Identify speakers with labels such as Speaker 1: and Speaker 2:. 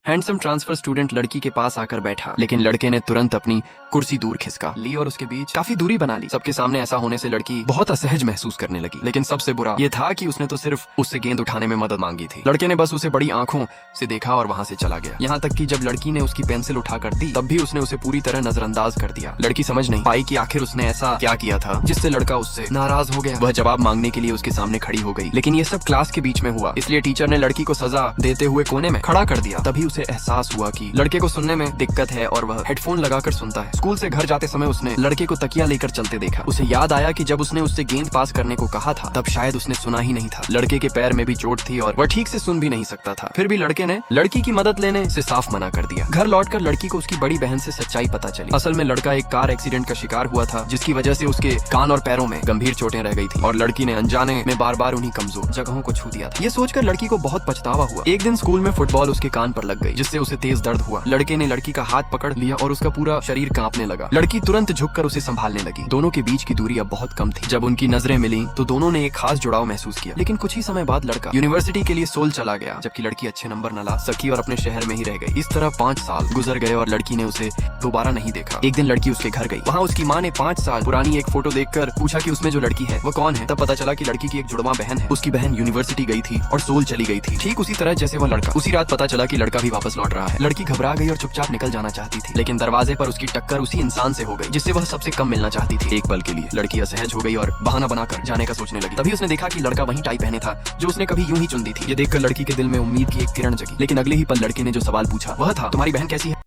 Speaker 1: Handsome transfer student लड़की के पास आकर बैठा, लेकिन लड़के ने तुरंत अपनी कुर्सी दूर खिसका ली और उसके बीच काफी दूरी बना ली। सबके सामने ऐसा होने से लड़की बहुत असहज महसूस करने लगी, लेकिन सबसे बुरा ये था कि उसने तो सिर्फ उससे गेंद उठाने में मदद मांगी थी। लड़के ने बस उसे बड़ी आंखों से देखा और वहाँ से चला गया। यहाँ तक कि जब लड़की ने उसकी पेंसिल उठाकर दी तब भी उसने उसे पूरी तरह नजरअंदाज कर दिया। लड़की समझ नहीं पाई कि आखिर उसने ऐसा क्या किया था जिससे लड़का उससे नाराज हो गया। वह जवाब मांगने के लिए उसके सामने खड़ी हो गई, लेकिन ये सब क्लास के बीच में हुआ, इसलिए टीचर ने लड़की को सजा देते हुए कोने में खड़ा कर दिया। तभी उसे एहसास हुआ कि लड़के को सुनने में दिक्कत है और वह हेडफोन लगाकर सुनता है। स्कूल से घर जाते समय उसने लड़के को तकिया लेकर चलते देखा। उसे याद आया कि जब उसने उससे गेंद पास करने को कहा था तब शायद उसने सुना ही नहीं था। लड़के के पैर में भी चोट थी और वह ठीक से सुन भी नहीं सकता था। फिर भी लड़के ने लड़की की मदद लेने से साफ मना कर दिया। घर लौटकर लड़की को उसकी बड़ी बहन से सच्चाई पता चली। असल में लड़का एक कार एक्सीडेंट का शिकार हुआ था, जिसकी वजह से उसके कान और पैरों में गंभीर चोटें रह गई थी और लड़की ने अनजाने में बार बार उन्हीं कमजोर जगहों को छू दिया था। ये सोचकर लड़की को बहुत पछतावा हुआ। एक दिन स्कूल में फुटबॉल उसके कान पर लग गई, जिससे उसे तेज दर्द हुआ। लड़के ने लड़की का हाथ पकड़ लिया और उसका पूरा शरीर कांपने लगा। लड़की तुरंत झुककर उसे संभालने लगी। दोनों के बीच की दूरी अब बहुत कम थी। जब उनकी नजरें मिली तो दोनों ने एक खास जुड़ाव महसूस किया। लेकिन कुछ ही समय बाद लड़का यूनिवर्सिटी के लिए सोल चला गया, जबकि लड़की अच्छे नंबर न ला सकी और अपने शहर में ही रह गई। इस तरह 5 साल गुजर गए और लड़की ने उसे दोबारा नहीं देखा। एक दिन लड़की उसके घर गई। वहाँ उसकी माँ ने 5 साल पुरानी एक फोटो देखकर पूछा कि उसमें जो लड़की है वो कौन है। तब पता चला कि लड़की की एक जुड़वा बहन है। उसकी बहन यूनिवर्सिटी गई थी और सोल चली गई थी, ठीक उसी तरह जैसे वह लड़का। उसी रात पता चला कि लड़का भी वापस लौट रहा है। लड़की घबरा गई और चुपचाप निकल जाना चाहती थी, लेकिन दरवाजे पर उसकी टक्कर उसी इंसान से हो गई जिससे वह सबसे कम मिलना चाहती थी। एक पल के लिए लड़की असहज हो गई और बहाना बनाकर जाने का सोचने लगी। तभी उसने देखा कि लड़का वही टाई पहने था जो उसने कभी यूं ही चुन दी थी। ये देखकर लड़की के दिल में उम्मीद की एक किरण जगी। लेकिन अगले ही पल लड़के ने जो सवाल पूछा वह था, तुम्हारी बहन कैसी है?